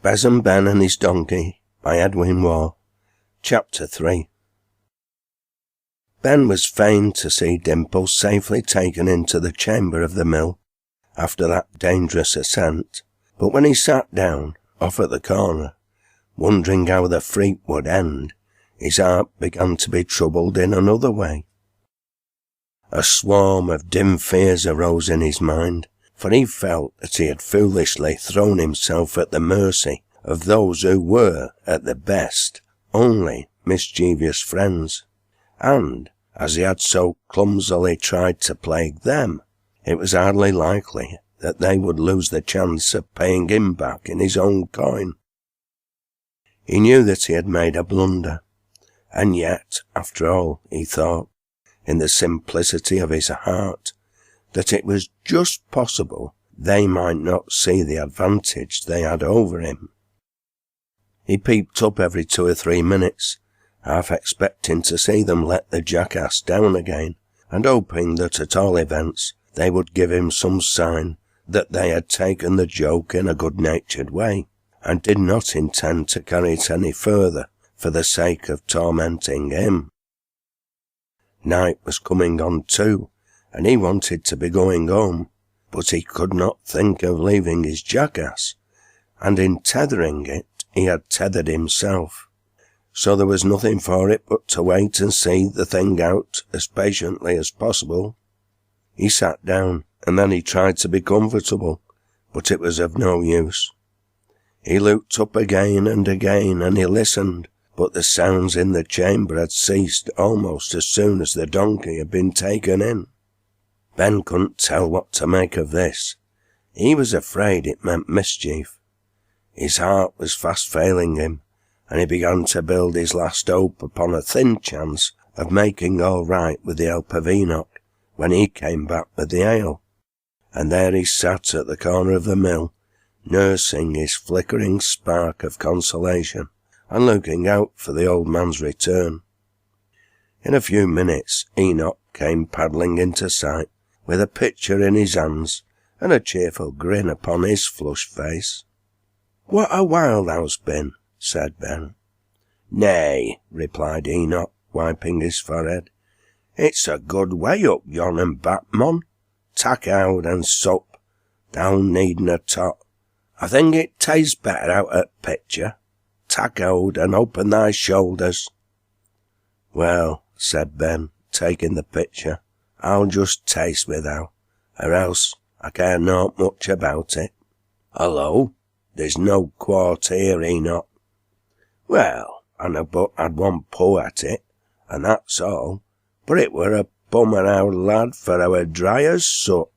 Besom, Ben and His Donkey by Edwin Waugh. Chapter 3. Ben was fain to see Dimple safely taken into the chamber of the mill after that dangerous ascent, but when he sat down, off at the corner, wondering how the freak would end, his heart began to be troubled in another way. A swarm of dim fears arose in his mind, for he felt that he had foolishly thrown himself at the mercy of those who were, at the best, only mischievous friends, and, as he had so clumsily tried to plague them, it was hardly likely that they would lose the chance of paying him back in his own coin. He knew that he had made a blunder, and yet, after all, he thought, in the simplicity of his heart, that it was just possible they might not see the advantage they had over him. He peeped up every 2 or 3 minutes, half expecting to see them let the jackass down again, and hoping that at all events they would give him some sign that they had taken the joke in a good-natured way, and did not intend to carry it any further for the sake of tormenting him. Night was coming on too, and he wanted to be going home, but he could not think of leaving his jackass, and in tethering it he had tethered himself, so there was nothing for it but to wait and see the thing out as patiently as possible. He sat down, and then he tried to be comfortable, but it was of no use. He looked up again and again, and he listened, but the sounds in the chamber had ceased almost as soon as the donkey had been taken in. Ben couldn't tell what to make of this. He was afraid it meant mischief. His heart was fast failing him, and he began to build his last hope upon a thin chance of making all right with the help of Enoch when he came back with the ale. And there he sat at the corner of the mill, nursing his flickering spark of consolation, and looking out for the old man's return. In a few minutes Enoch came paddling into sight, with a pitcher in his hands, and a cheerful grin upon his flushed face. "What a while thou's been," said Ben. "Nay," replied Enoch, wiping his forehead. "It's a good way up yon and back, mon. Tak' owd and sup. Thou needna tot. I think it tastes better out at pitcher. Tak' owd and open thy shoulders." "Well," said Ben, taking the pitcher, "I'll just taste with thou, or else I care not much about it. Hullo, there's no quart here, Enoch." "Well, I know but had one pull at it, and that's all, but it were a bummer owd lad for our dry as soot.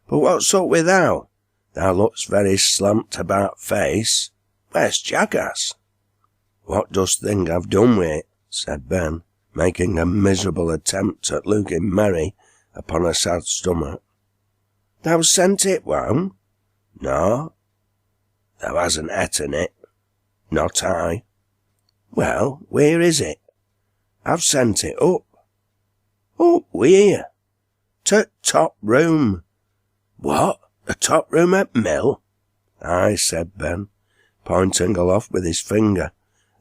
But what's up with thou? Thou looks very slamped about face. Where's jackass?" "What dost think I've done with it?" said Ben, making a miserable attempt at looking merry upon a sad stomach. "Thou sent it, whom?" "No." "Thou hasn't etten it?" "Not I." "Well, where is it?" "I've sent it up." "Up where?" "To top room." "What, the top room at mill?" "Aye," said Ben, pointing aloft with his finger,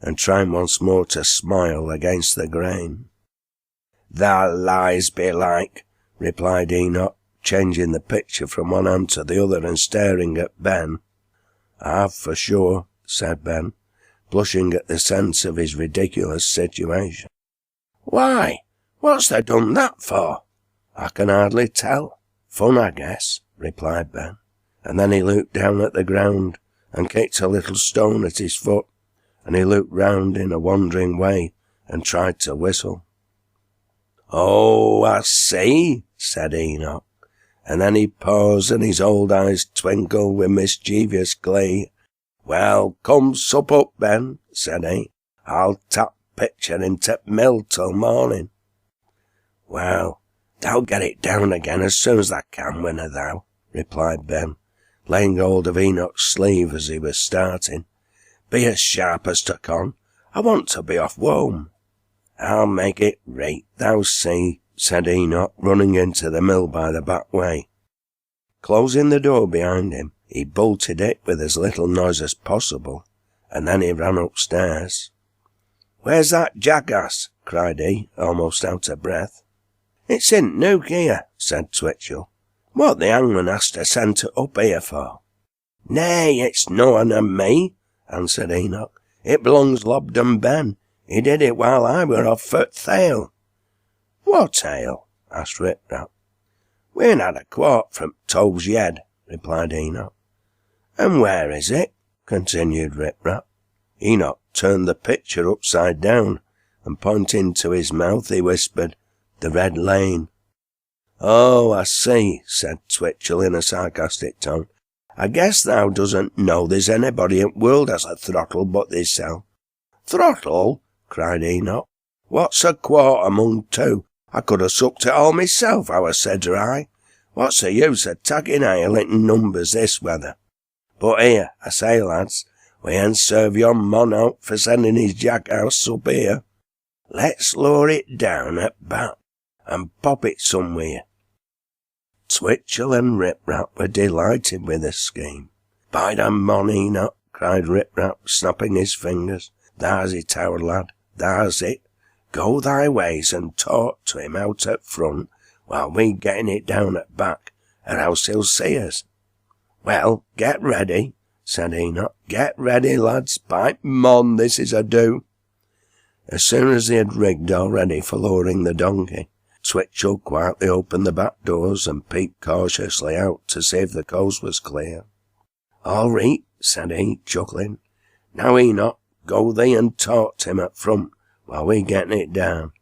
and trying once more to smile against the grain. "Thou lies belike," replied Enoch, changing the picture from one hand to the other and staring at Ben. "I've for sure," said Ben, blushing at the sense of his ridiculous situation. "Why, what's thou done that for?" "I can hardly tell. Fun, I guess," replied Ben, and then he looked down at the ground and kicked a little stone at his foot, and he looked round in a wandering way and tried to whistle. "Oh, I see," said Enoch, and then he paused and his old eyes twinkled with mischievous glee. "Well, come sup up, Ben," said he. "I'll tap pitcher into mill till morning." "Well, thou'll get it down again as soon as thou can, winna thou?" replied Ben, laying hold of Enoch's sleeve as he was starting. "Be as sharp as to con. I want to be off home." "I'll make it right, thou see," said Enoch, running into the mill by the back way. Closing the door behind him, He bolted it with as little noise as possible, and then he ran upstairs. "Where's that jackass?" cried he, almost out of breath. "It's in Nuke here," said Twitchell. "What the hangman has to send it up here for?" "Nay, it's noan of me," answered Enoch. "It belongs Lobden Ben. He did it while I were off for thale." "What ale?" asked Rip Rap. "We'n had a quart from Tove's Yed," replied Enoch. "And where is it?" continued Rip Rap. Enoch turned the pitcher upside down, and pointing to his mouth, he whispered, "The Red Lane." "Oh, I see," said Twitchell in a sarcastic tone. "I guess thou doesn't know there's anybody in the world has a throttle but thyself." "Throttle?" cried Enoch. "What's a quart among two? I could have sucked it all myself, how said I. What's the use of tagging ale in numbers this weather? But here, I say, lads, we ain't serve yon mon out for sending his jackass up here. Let's lower it down at back, and pop it somewhere." Twitchell and Rip Rap were delighted with the scheme. "By the mon, Enoch," cried Rip Rap, snapping his fingers. "There's it, our lad, there's it. Go thy ways and talk to him out at front, while we getting it down at back, or else he'll see us." "Well, get ready," said Enoch. "Get ready, lads. By mon, this is a do." As soon as they had rigged all ready for lowering the donkey, Twitchell quietly opened the back doors and peeped cautiously out to see if the coast was clear. "All right," said he, chuckling. "Now, Enoch, go thee and talk to him at front, while we getting it down."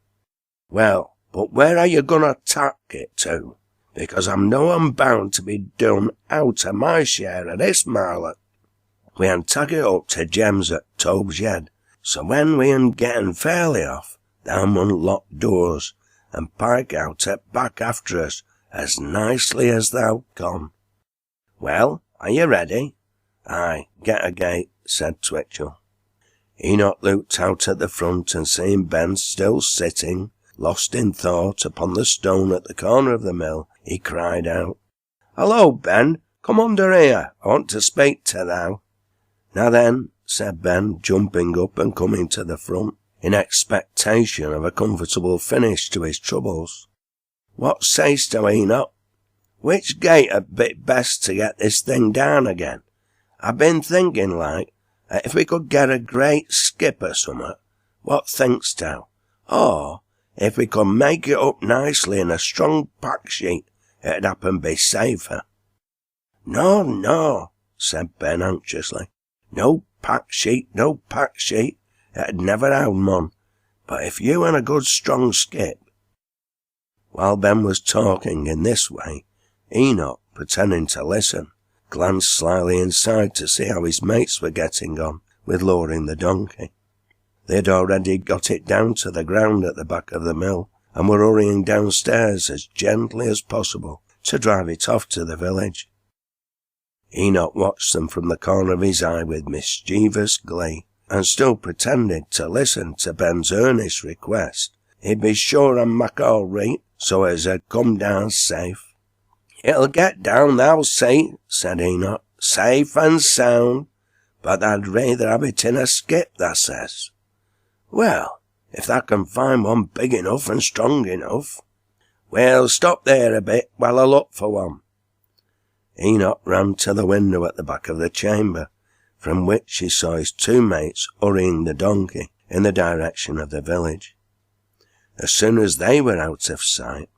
"Well, but where are you going to tack it to? Because I'm no bound to be done out of my share of this marlet. We'n tack it up to Jem's at Tove's Yed, so when we'n getting fairly off, thou mun lock doors, and pike out at back after us as nicely as thou can. Well, are you ready?" "Aye, get a gate," said Twitchell. Enoch looked out at the front, and seeing Ben still sitting, lost in thought, upon the stone at the corner of the mill, he cried out, "Hallo, Ben, come under here, I want to speak to thou." "Now then," said Ben, jumping up and coming to the front, in expectation of a comfortable finish to his troubles. "What say'st thou, Enoch? Which gate 'ud be best to get this thing down again? I've been thinking, like, that if we could get a great skip or summat, what thinkst thou? Or, if we could make it up nicely in a strong pack sheet, it'd happen be safer." "No, no," said Ben anxiously. "No pack sheet, no pack sheet. It'd never hold, mon. But if you and a good strong skip—" While Ben was talking in this way, Enoch, pretending to listen, glanced slyly inside to see how his mates were getting on with lowering the donkey. They had already got it down to the ground at the back of the mill, and were hurrying downstairs as gently as possible to drive it off to the village. Enoch watched them from the corner of his eye with mischievous glee, and still pretended to listen to Ben's earnest request he'd be sure and mak all right, so as he'd come down safe. "It'll get down, thou see," said Enoch, "safe and sound, but tha'd rather have it in a skip, thou says. Well, if thou can find one big enough and strong enough. Well, stop there a bit while I look for one." Enoch ran to the window at the back of the chamber, from which he saw his two mates hurrying the donkey in the direction of the village. As soon as they were out of sight,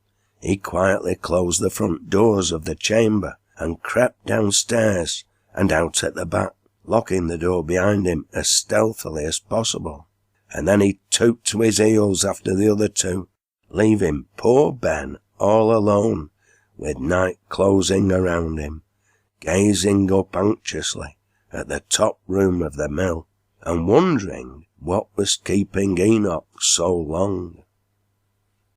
he quietly closed the front doors of the chamber and crept downstairs and out at the back, locking the door behind him as stealthily as possible. And then he took to his heels after the other two, leaving poor Ben all alone, with night closing around him, gazing up anxiously at the top room of the mill, and wondering what was keeping Enoch so long.